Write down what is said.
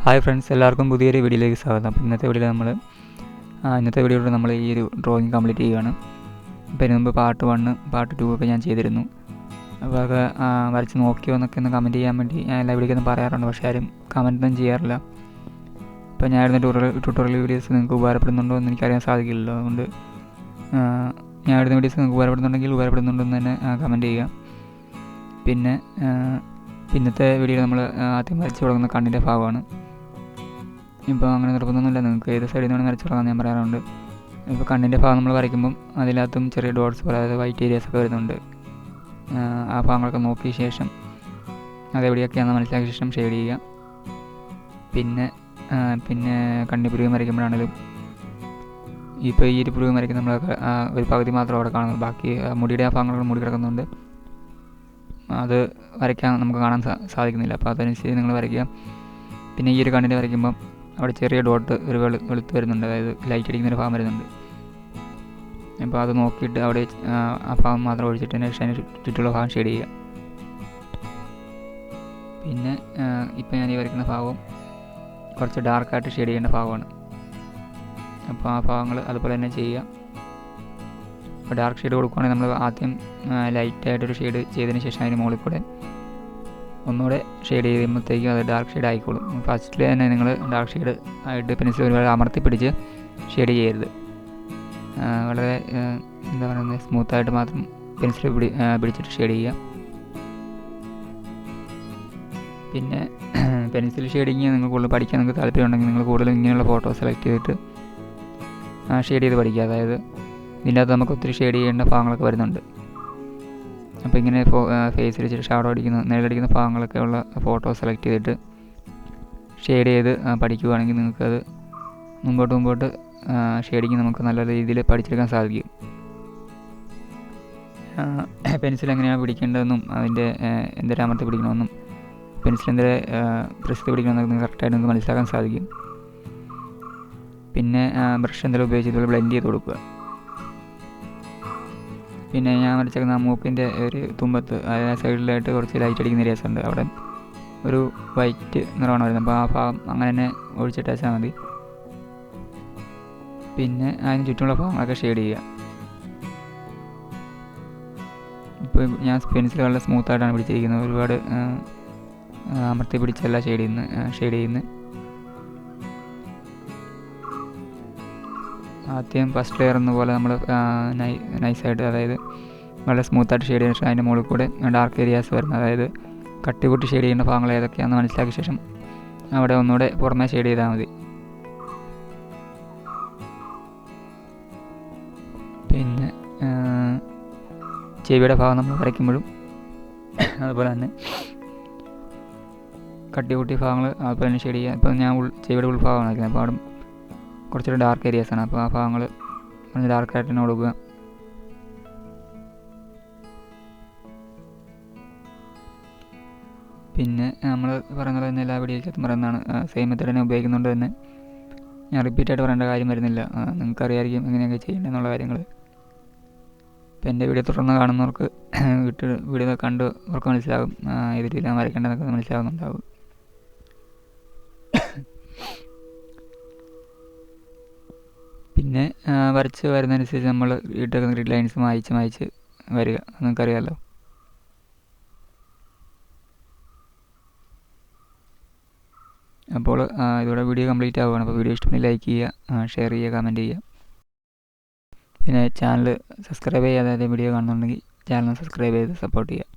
Hi friends, എല്ലാവർക്കും പുതിയൊരു വീഡിയോയിലേക്ക് സ്വാഗതം. അപ്പോൾ ഇന്നത്തെ വീഡിയോയിൽ നമ്മൾ ഈ ഒരു ഡ്രോയിങ് കംപ്ലീറ്റ് ചെയ്യുകയാണ്. അപ്പോൾ ഇതിന് മുമ്പ് പാർട്ട് 1 പാർട്ട് 2 ഒക്കെ ഞാൻ ചെയ്തിരുന്നു. അപ്പോൾ അത് വരച്ച് നോക്കിയോ എന്നൊക്കെ ഒന്ന് കമൻറ്റ് ചെയ്യാൻ വേണ്ടി ഞാൻ എല്ലാ വീഡിയോക്കൊന്നും പറയാറുണ്ട്, പക്ഷേ ആരും കമൻറ്റൊന്നും ചെയ്യാറില്ല. അപ്പോൾ ഞാൻ ഇടുന്ന ട്യൂട്ടോറിയൽ വീഡിയോസ് നിങ്ങൾക്ക് ഉപകാരപ്പെടുന്നുണ്ടോ എന്ന് എനിക്കറിയാൻ സാധിക്കില്ലല്ലോ. അതുകൊണ്ട് ഞാൻ ഇടുന്ന വീഡിയോസ് നിങ്ങൾക്ക് ഉപകാരപ്പെടുന്നുണ്ടോ എന്ന് തന്നെ കമൻറ്റ് ചെയ്യുക. പിന്നെ ഇന്നത്തെ വീഡിയോയിൽ നമ്മൾ ആദ്യം വരച്ച് തുടങ്ങുന്ന കണ്ണിൻ്റെ ഭാഗമാണ്. ഇപ്പോൾ അങ്ങനെ നിർബന്ധമൊന്നുമില്ല, നിങ്ങൾക്ക് ഏത് സൈഡിൽ നിന്ന് വരച്ച് തുടങ്ങാൻ ഞാൻ പറയാറുണ്ട്. ഇപ്പോൾ കണ്ണിൻ്റെ ഭാഗം നമ്മൾ വരയ്ക്കുമ്പം അതിനകത്തും ചെറിയ ഡോട്ട്സ് പോലെ, അതായത് വൈറ്റ് ഏരിയാസ് ഒക്കെ വരുന്നുണ്ട്. ആ ഭാഗങ്ങളൊക്കെ നോക്കിയ ശേഷം അതെവിടെയൊക്കെയാണെന്ന് മനസ്സിലാക്കിയ ശേഷം ഷെയ്ഡ് ചെയ്യുക. പിന്നെ കണ്ണിപ്പുരുവം വരയ്ക്കുമ്പോഴാണെങ്കിലും ഇപ്പോൾ ഈ ഒരു പുരുവം വരയ്ക്കുന്ന നമ്മളൊക്കെ ഒരു പകുതി മാത്രം അവിടെ കാണുന്നത്, ബാക്കി മുടിയുടെ ആ ഭാഗങ്ങളൊക്കെ മൂടി കിടക്കുന്നുണ്ട്. അത് വരയ്ക്കാൻ നമുക്ക് കാണാൻ സാധിക്കുന്നില്ല. അപ്പോൾ അതനുസരിച്ച് നിങ്ങൾ വരയ്ക്കുക. പിന്നെ ഈ ഒരു കണ്ണിന് വരയ്ക്കുമ്പം അവിടെ ചെറിയ ഡോട്ട് ഒരു വെളുത്ത് വരുന്നുണ്ട്, അതായത് ലൈറ്റ് അടിക്കുന്നൊരു ഭാഗം വരുന്നുണ്ട്. അപ്പോൾ അത് നോക്കിയിട്ട് അവിടെ ആ ഭാഗം മാത്രം ഒഴിച്ചിട്ട് ശേഷം അതിന് ചുറ്റുള്ള ഭാഗം ഷെയ്ഡ് ചെയ്യുക. പിന്നെ ഇപ്പോൾ ഞാൻ ഈ വരയ്ക്കുന്ന ഭാഗം കുറച്ച് ഡാർക്കായിട്ട് ഷെയ്ഡ് ചെയ്യേണ്ട ഭാഗമാണ്. അപ്പോൾ ആ ഭാഗങ്ങൾ അതുപോലെ തന്നെ ചെയ്യുക. അപ്പോൾ ഡാർക്ക് ഷെയ്ഡ് കൊടുക്കുകയാണെങ്കിൽ നമ്മൾ ആദ്യം ലൈറ്റായിട്ടൊരു ഷെയ്ഡ് ചെയ്തതിന് ശേഷം അതിന് മുകളിൽ കൂടെ ഒന്നുകൂടെ ഷെയ്ഡ് ചെയ്യുമ്പോഴത്തേക്കും അത് ഡാർക്ക് ഷെയ്ഡ് ആയിക്കോളും. ഫസ്റ്റിൽ തന്നെ നിങ്ങൾ ഡാർക്ക് ഷെയ്ഡ് ആയിട്ട് പെൻസിൽ ഒരുപാട് അമർത്തി പിടിച്ച് ഷെയ്ഡ് ചെയ്യരുത്. വളരെ എന്താ പറയുന്നത്, സ്മൂത്തായിട്ട് മാത്രം പെൻസിൽ പിടിച്ചിട്ട് ഷെയ്ഡ് ചെയ്യുക. പിന്നെ പെൻസിൽ ഷെയ്ഡിങ് നിങ്ങൾ കൂടുതൽ പഠിക്കാൻ നിങ്ങൾക്ക് താല്പര്യമുണ്ടെങ്കിൽ നിങ്ങൾ കൂടുതലും ഇങ്ങനെയുള്ള ഫോട്ടോ സെലക്ട് ചെയ്തിട്ട് ഷെയ്ഡ് ചെയ്ത് പഠിക്കുക. അതായത് ഇതിൻ്റെ അകത്ത് നമുക്ക് ഒത്തിരി ഷെയ്ഡ് ചെയ്യേണ്ട ഭാഗങ്ങളൊക്കെ വരുന്നുണ്ട്. അപ്പോൾ ഇങ്ങനെ ഫേസിൽ ഇച്ചിരി ഷാഡോ അടിക്കുന്ന നിഴലടിക്കുന്ന ഭാഗങ്ങളൊക്കെ ഉള്ള ഫോട്ടോ സെലക്ട് ചെയ്തിട്ട് ഷെയ്ഡ് ചെയ്ത് പഠിക്കുകയാണെങ്കിൽ നിങ്ങൾക്കത് മുമ്പോട്ട് ഷെയ്ഡിങ് നമുക്ക് നല്ല രീതിയിൽ പഠിച്ചെടുക്കാൻ സാധിക്കും. പെൻസിൽ എങ്ങനെയാണ് പിടിക്കേണ്ടതെന്നും അതിൻ്റെ എന്തൊരമർത്തി പിടിക്കണമെന്നും പെൻസിൽ എന്തൊരു പ്രസ് പിടിക്കണമെന്നൊക്കെ നിങ്ങൾക്ക് കറക്റ്റായിട്ട് നിങ്ങൾക്ക് മനസ്സിലാക്കാൻ സാധിക്കും. പിന്നെ ബ്രഷ് എന്തെങ്കിലും ഉപയോഗിച്ച് ഇതുപോലെ ബ്ലെൻഡ് ചെയ്ത് കൊടുക്കുക. പിന്നെ ഞാൻ വരച്ചേക്കുന്ന മൂക്കിൻ്റെ ഒരു തുമ്പത്ത്, അതായത് സൈഡിലായിട്ട് കുറച്ച് ലൈറ്റ് അടിക്കുന്ന ഏരിയാസ് ഉണ്ട്. അവിടെ ഒരു വൈറ്റ് നിറമാണ് വരുന്നത്. അപ്പോൾ ആ ഭാഗം അങ്ങനെ തന്നെ ഒഴിച്ചിട്ടാച്ചാൽ മതി. പിന്നെ അതിന് ചുറ്റുമുള്ള ഭാഗങ്ങളൊക്കെ ഷെയ്ഡ് ചെയ്യുക. ഇപ്പോൾ ഞാൻ പെൻസിൽ വളരെ സ്മൂത്തായിട്ടാണ് പിടിച്ചിരിക്കുന്നത്, ഒരുപാട് അമർത്തി പിടിച്ചല്ല ഷെയ്ഡ് ചെയ്യുന്നത്. ആദ്യം ഫസ്റ്റ് ലെയർ എന്ന പോലെ നമ്മൾ നൈസായിട്ട്, അതായത് വളരെ സ്മൂത്തായിട്ട് ഷെയ്ഡ് ചെയ്ത ശേഷം അതിൻ്റെ മുകളിൽ കൂടെ ഡാർക്ക് ഏരിയാസ് വരുന്നത്, അതായത് കട്ടികൂട്ടി ഷെയ്ഡ് ചെയ്യേണ്ട ഭാഗങ്ങൾ ഏതൊക്കെയാണെന്ന് മനസ്സിലാക്കിയ ശേഷം അവിടെ ഒന്നുകൂടെ പുറമേ ഷെയ്ഡ് ചെയ്താൽ മതി. പിന്നെ ചെവിയുടെ ഭാഗം നമ്മൾ വരയ്ക്കുമ്പോഴും അതുപോലെ തന്നെ കട്ടികൂട്ടി ഭാഗങ്ങൾ അതുപോലെ തന്നെ ഷെയ്ഡ് ചെയ്യുക. ഇപ്പോൾ ഞാൻ ചെവിയുടെ ഉൾഭാഗമാണ് വരയ്ക്കുന്നത്, അപ്പോൾ അവിടെ കുറച്ചൊരു ഡാർക്ക് ഏരിയാസാണ്. അപ്പോൾ ആ ഭാഗങ്ങൾ കുറച്ച് ഡാർക്കായിട്ട് തന്നെ കൊടുക്കുക. പിന്നെ നമ്മൾ പറയുന്നത് തന്നെ എല്ലാ വീഡിയോയ്ക്കകത്തും പറയുന്നതാണ്, സെയിം മെത്തേഡ് തന്നെ ഉപയോഗിക്കുന്നുണ്ട് തന്നെ ഞാൻ റിപ്പീറ്റായിട്ട് പറയേണ്ട കാര്യം വരുന്നില്ല. നിങ്ങൾക്കറിയായിരിക്കും എങ്ങനെയൊക്കെ ചെയ്യേണ്ടതെന്നുള്ള കാര്യങ്ങൾ. ഇപ്പോൾ എൻ്റെ വീഡിയോ തുടർന്ന് കാണുന്നവർക്ക് വീഡിയോ കണ്ട് അവർക്ക് മനസ്സിലാകും ഏത് രീതിയിലാണ് വരയ്ക്കേണ്ടതെന്നൊക്കെ മനസ്സിലാകുന്നുണ്ടാവും. പിന്നെ വരച്ച് വരുന്നതനുസരിച്ച് നമ്മൾ ഇട്ടേക്കുന്ന ഗ്രിഡ് ലൈൻസ് മായ്ച്ച് വരിക, നിങ്ങൾക്കറിയാമല്ലോ. അപ്പോൾ ഇതോടെ വീഡിയോ കംപ്ലീറ്റ് ആവുകയാണ്. അപ്പോൾ വീഡിയോ ഇഷ്ടമെങ്കിൽ ലൈക്ക് ചെയ്യുക, ഷെയർ ചെയ്യുക, കമൻറ്റ് ചെയ്യുക. പിന്നെ ചാനൽ സബ്സ്ക്രൈബ് ചെയ്യാതെ വീഡിയോ കാണുന്നുണ്ടെങ്കിൽ ചാനൽ സബ്സ്ക്രൈബ് ചെയ്ത് സപ്പോർട്ട് ചെയ്യുക.